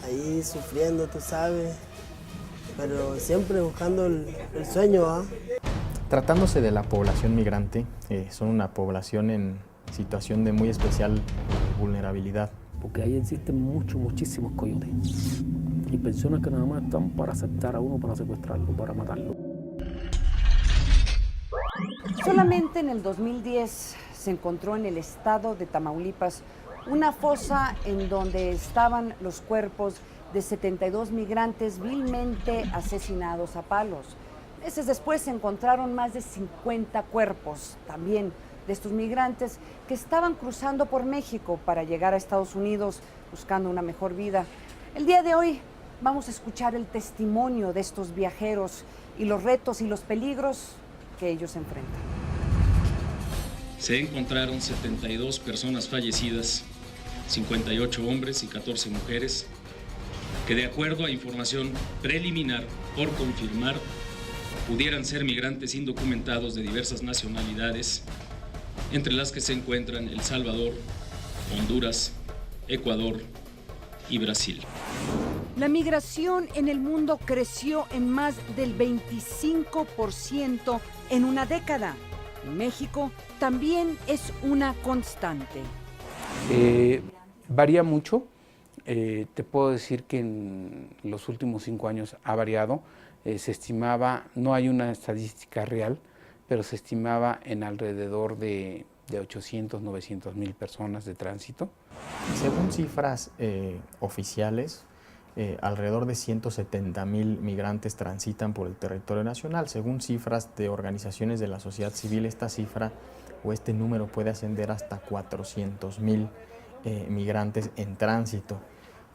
ahí sufriendo, tú sabes, pero siempre buscando el sueño, ¿ah? Tratándose de la población migrante, son una población en situación de muy especial vulnerabilidad. Porque ahí existen muchísimos coyotes y personas que nada más están para aceptar a uno, para secuestrarlo, para matarlo. Solamente en el 2010 se encontró en el estado de Tamaulipas una fosa en donde estaban los cuerpos de 72 migrantes vilmente asesinados a palos. Meses después se encontraron más de 50 cuerpos también de estos migrantes que estaban cruzando por México para llegar a Estados Unidos buscando una mejor vida. El día de hoy vamos a escuchar el testimonio de estos viajeros y los retos y los peligros que ellos enfrentan. Se encontraron 72 personas fallecidas, 58 hombres y 14 mujeres, que de acuerdo a información preliminar por confirmar, pudieran ser migrantes indocumentados de diversas nacionalidades, entre las que se encuentran El Salvador, Honduras, Ecuador y Brasil. La migración en el mundo creció en más del 25% en una década. México también es una constante. Varía mucho. Te puedo decir que en los últimos 5 años ha variado. Se estimaba, no hay una estadística real, pero se estimaba en alrededor de 800, 900 mil personas de tránsito. Según cifras oficiales, alrededor de 170,000 migrantes transitan por el territorio nacional. Según cifras de organizaciones de la sociedad civil, esta cifra o este número puede ascender hasta 400,000 migrantes en tránsito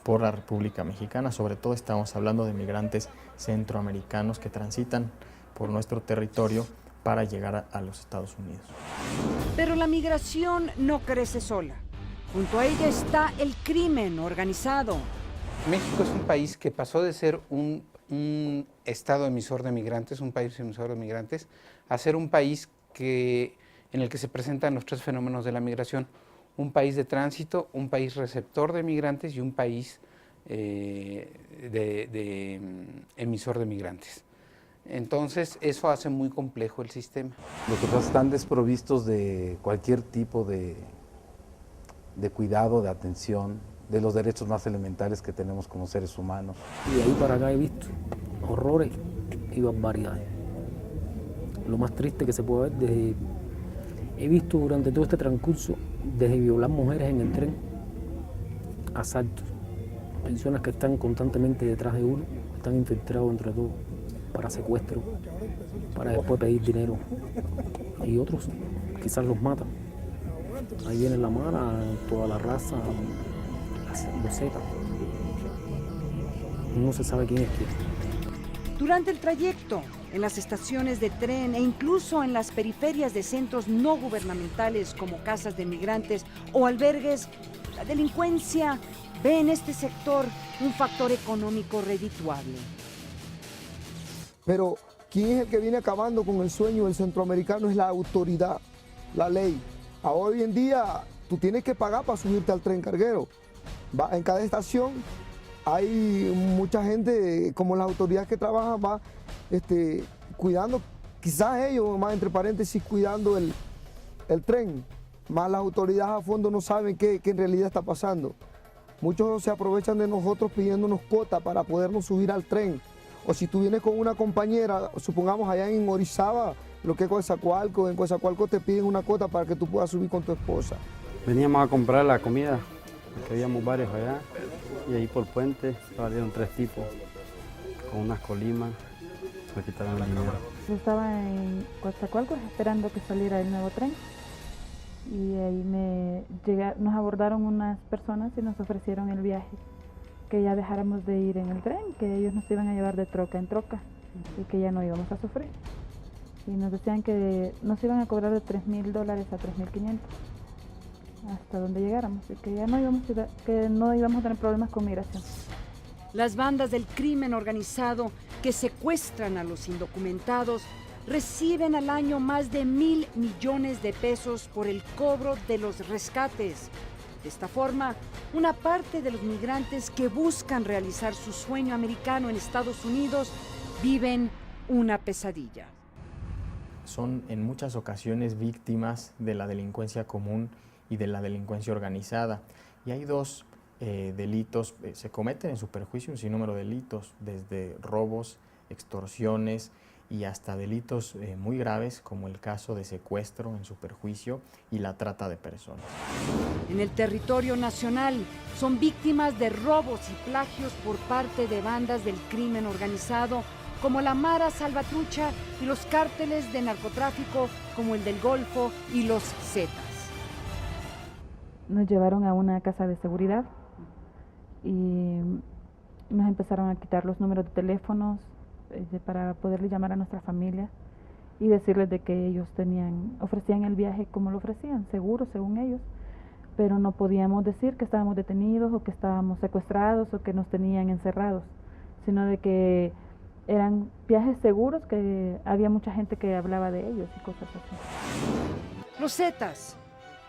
por la República Mexicana. Sobre todo estamos hablando de migrantes centroamericanos que transitan por nuestro territorio para llegar a los Estados Unidos. Pero la migración no crece sola. Junto a ella está el crimen organizado. México es un país que pasó de ser un estado emisor de migrantes, un país emisor de migrantes, a ser un país en el que se presentan los 3 fenómenos de la migración. Un país de tránsito, un país receptor de migrantes y un país emisor de migrantes. Entonces, eso hace muy complejo el sistema. Los que están desprovistos de cualquier tipo de cuidado, de atención, de los derechos más elementales que tenemos como seres humanos. Y de ahí para acá he visto horrores y barbaridades. Lo más triste que se puede ver, he visto durante todo este transcurso, desde violar mujeres en el tren, asaltos, personas que están constantemente detrás de uno, están infiltrados entre todos para secuestro, para después pedir dinero, y otros quizás los matan. Ahí viene la mala, toda la raza, los zetas. No se sabe quién es quién. Durante el trayecto, en las estaciones de tren e incluso en las periferias de centros no gubernamentales como casas de migrantes o albergues, la delincuencia ve en este sector un factor económico redituable. Pero ¿quién es el que viene acabando con el sueño del centroamericano? Es la autoridad, la ley. Ahora, hoy en día tú tienes que pagar para subirte al tren carguero. En cada estación hay mucha gente, como las autoridades que trabajan, va cuidando, quizás ellos, más entre paréntesis, cuidando el tren, más las autoridades a fondo no saben qué en realidad está pasando. Muchos se aprovechan de nosotros pidiéndonos cuota para podernos subir al tren. O si tú vienes con una compañera, supongamos allá en Orizaba, lo que es Coatzacoalcos, en Coatzacoalcos te piden una cuota para que tú puedas subir con tu esposa. Veníamos a comprar la comida, porque habíamos varios allá, y ahí por puente salieron 3 tipos, con unas colimas, me quitaron el dinero. Yo estaba en Coatzacoalcos esperando que saliera el nuevo tren, y ahí nos abordaron unas personas y nos ofrecieron el viaje, que ya dejáramos de ir en el tren, que ellos nos iban a llevar de troca en troca, y que ya no íbamos a sufrir. Y nos decían que nos iban a cobrar de $3,000 a $3,500 hasta donde llegáramos, y que ya no íbamos a tener problemas con migración. Las bandas del crimen organizado que secuestran a los indocumentados reciben al año más de 1,000 millones de pesos por el cobro de los rescates. De esta forma, una parte de los migrantes que buscan realizar su sueño americano en Estados Unidos viven una pesadilla. Son en muchas ocasiones víctimas de la delincuencia común y de la delincuencia organizada. Y hay dos delitos, se cometen en su perjuicio un sinnúmero de delitos, desde robos, extorsiones y hasta delitos muy graves como el caso de secuestro en su perjuicio y la trata de personas. En el territorio nacional son víctimas de robos y plagios por parte de bandas del crimen organizado como la Mara Salvatrucha y los cárteles de narcotráfico como el del Golfo y los Zetas. Nos llevaron a una casa de seguridad y nos empezaron a quitar los números de teléfonos para poderle llamar a nuestra familia y decirles de que ellos ofrecían el viaje como lo ofrecían, seguro según ellos, pero no podíamos decir que estábamos detenidos o que estábamos secuestrados o que nos tenían encerrados, sino de que eran viajes seguros, que había mucha gente que hablaba de ellos y cosas así. Los Zetas,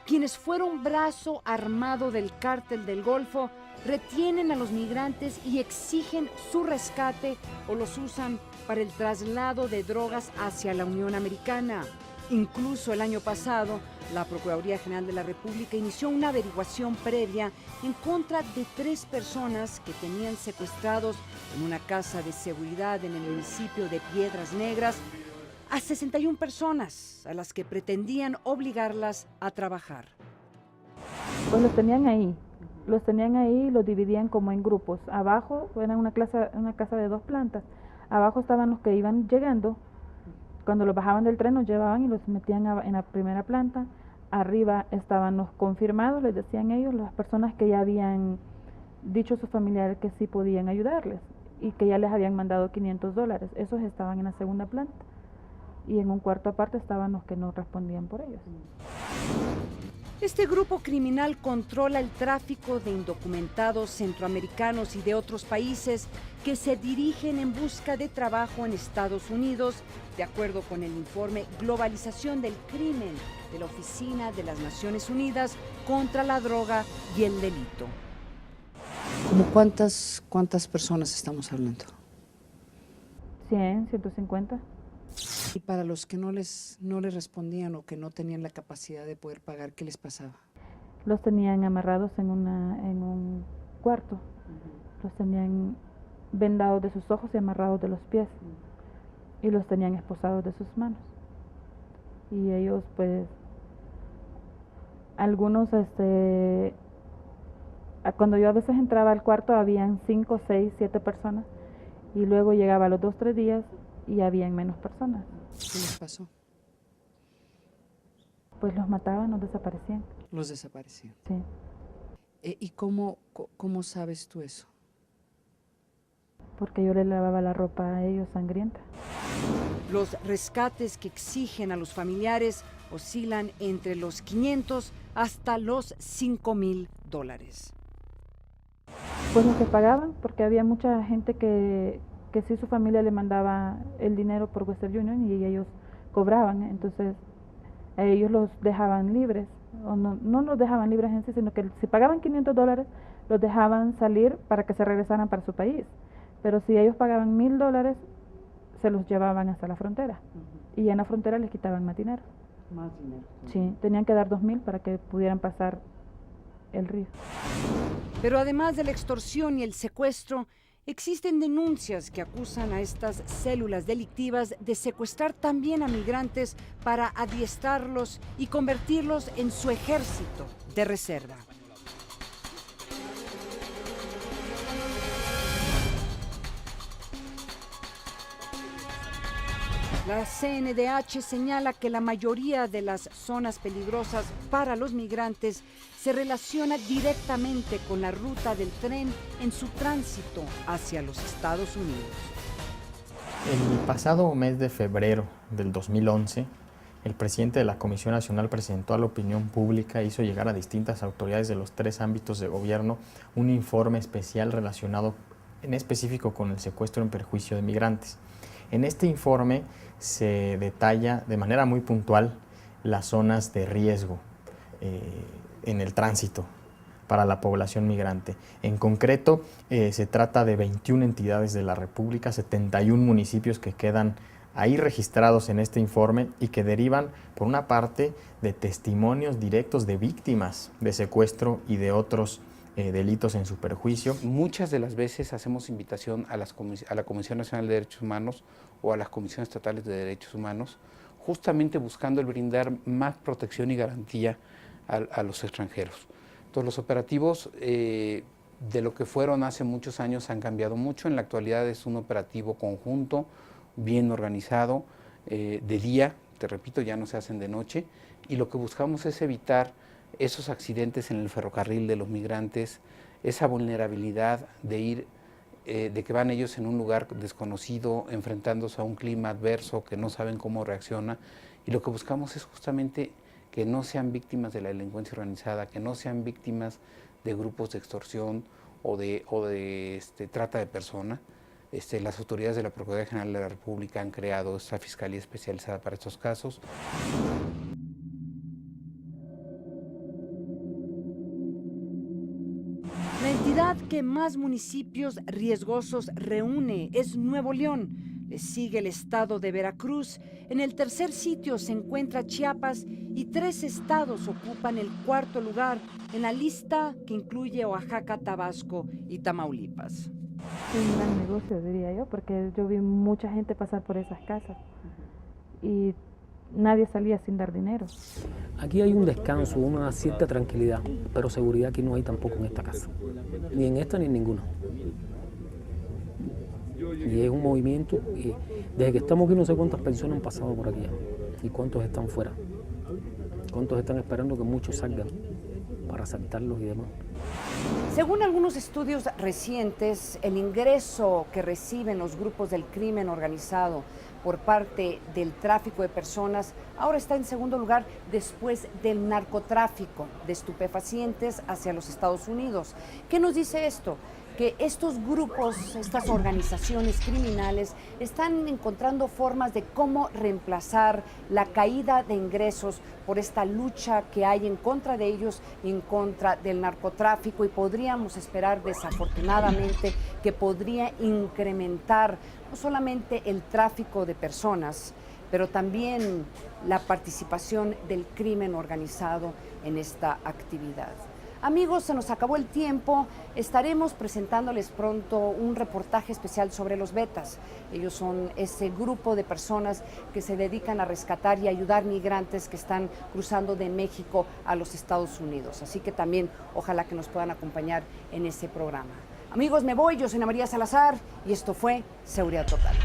quienes fueron brazo armado del cártel del Golfo, retienen a los migrantes y exigen su rescate o los usan para el traslado de drogas hacia la Unión Americana. Incluso el año pasado, la Procuraduría General de la República inició una averiguación previa en contra de 3 personas que tenían secuestrados en una casa de seguridad en el municipio de Piedras Negras a 61 personas a las que pretendían obligarlas a trabajar. Pues los tenían ahí y los dividían como en grupos. Abajo era una casa de 2 plantas. Abajo estaban los que iban llegando. Cuando los bajaban del tren los llevaban y los metían en la primera planta. Arriba estaban los confirmados, les decían ellos, las personas que ya habían dicho a sus familiares que sí podían ayudarles y que ya les habían mandado $500. Esos estaban en la segunda planta. Y en un cuarto aparte estaban los que no respondían por ellos. Este grupo criminal controla el tráfico de indocumentados centroamericanos y de otros países que se dirigen en busca de trabajo en Estados Unidos, de acuerdo con el informe Globalización del Crimen de la Oficina de las Naciones Unidas contra la Droga y el Delito. ¿Cómo cuántas personas estamos hablando? 100, 150. Y para los que no les respondían o que no tenían la capacidad de poder pagar, ¿qué les pasaba? Los tenían amarrados en un cuarto. Los tenían vendados de sus ojos y amarrados de los pies. Y los tenían esposados de sus manos. Y ellos, pues, algunos, cuando yo a veces entraba al cuarto, habían 5, 6, 7 personas. Y luego llegaba a los 2, 3 días y habían menos personas. ¿Qué les pasó? Pues los mataban, los desaparecían. Los desaparecían. Sí. ¿Y cómo sabes tú eso? Porque yo les lavaba la ropa a ellos sangrienta. Los rescates que exigen a los familiares oscilan entre los $500 hasta los $5,000. Pues lo que pagaban, porque había mucha gente que sí su familia le mandaba el dinero por Western Union y ellos cobraban, entonces a ellos los dejaban libres, o no los dejaban libres en sí, sino que si pagaban $500 los dejaban salir para que se regresaran para su país, pero si ellos pagaban $1,000 se los llevaban hasta la frontera y en la frontera les quitaban más dinero. Más dinero. Sí, tenían que dar $2,000 para que pudieran pasar el río. Pero además de la extorsión y el secuestro, existen denuncias que acusan a estas células delictivas de secuestrar también a migrantes para adiestrarlos y convertirlos en su ejército de reserva. La CNDH señala que la mayoría de las zonas peligrosas para los migrantes se relaciona directamente con la ruta del tren en su tránsito hacia los Estados Unidos. El pasado mes de febrero del 2011, el presidente de la Comisión Nacional presentó a la opinión pública e hizo llegar a distintas autoridades de los 3 ámbitos de gobierno un informe especial relacionado en específico con el secuestro en perjuicio de migrantes. En este informe se detalla de manera muy puntual las zonas de riesgo en el tránsito para la población migrante. En concreto, se trata de 21 entidades de la República, 71 municipios que quedan ahí registrados en este informe y que derivan, por una parte, de testimonios directos de víctimas de secuestro y de otros delitos en su perjuicio. Muchas de las veces hacemos invitación a la Comisión Nacional de Derechos Humanos o a las Comisiones Estatales de Derechos Humanos, justamente buscando el brindar más protección y garantía a los extranjeros. Entonces, los operativos de lo que fueron hace muchos años han cambiado mucho. En la actualidad es un operativo conjunto, bien organizado, de día, te repito, ya no se hacen de noche, y lo que buscamos es evitar esos accidentes en el ferrocarril de los migrantes, esa vulnerabilidad de que van ellos en un lugar desconocido, enfrentándose a un clima adverso, que no saben cómo reacciona, y lo que buscamos es justamente que no sean víctimas de la delincuencia organizada, que no sean víctimas de grupos de extorsión o de trata de personas. Las autoridades de la Procuraduría General de la República han creado esta Fiscalía Especializada para estos casos. La entidad que más municipios riesgosos reúne es Nuevo León. Le sigue el estado de Veracruz. En el tercer sitio se encuentra Chiapas y 3 estados ocupan el cuarto lugar en la lista que incluye Oaxaca, Tabasco y Tamaulipas. Un gran negocio, diría yo, porque yo vi mucha gente pasar por esas casas y nadie salía sin dar dinero. Aquí hay un descanso, una cierta tranquilidad, pero seguridad aquí no hay tampoco en esta casa, ni en esta ni en ninguna. Y es un movimiento, y desde que estamos aquí no sé cuántas personas han pasado por aquí y cuántos están fuera, cuántos están esperando que muchos salgan para asaltarlos y demás. Según algunos estudios recientes, el ingreso que reciben los grupos del crimen organizado por parte del tráfico de personas ahora está en segundo lugar después del narcotráfico de estupefacientes hacia los Estados Unidos. ¿Qué nos dice esto? Que estos grupos, estas organizaciones criminales están encontrando formas de cómo reemplazar la caída de ingresos por esta lucha que hay en contra de ellos y en contra del narcotráfico, y podríamos esperar desafortunadamente que podría incrementar no solamente el tráfico de personas, pero también la participación del crimen organizado en esta actividad. Amigos, se nos acabó el tiempo. Estaremos presentándoles pronto un reportaje especial sobre los Betas. Ellos son ese grupo de personas que se dedican a rescatar y ayudar migrantes que están cruzando de México a los Estados Unidos. Así que también ojalá que nos puedan acompañar en ese programa. Amigos, me voy. Yo soy Ana María Salazar y esto fue Seguridad Total.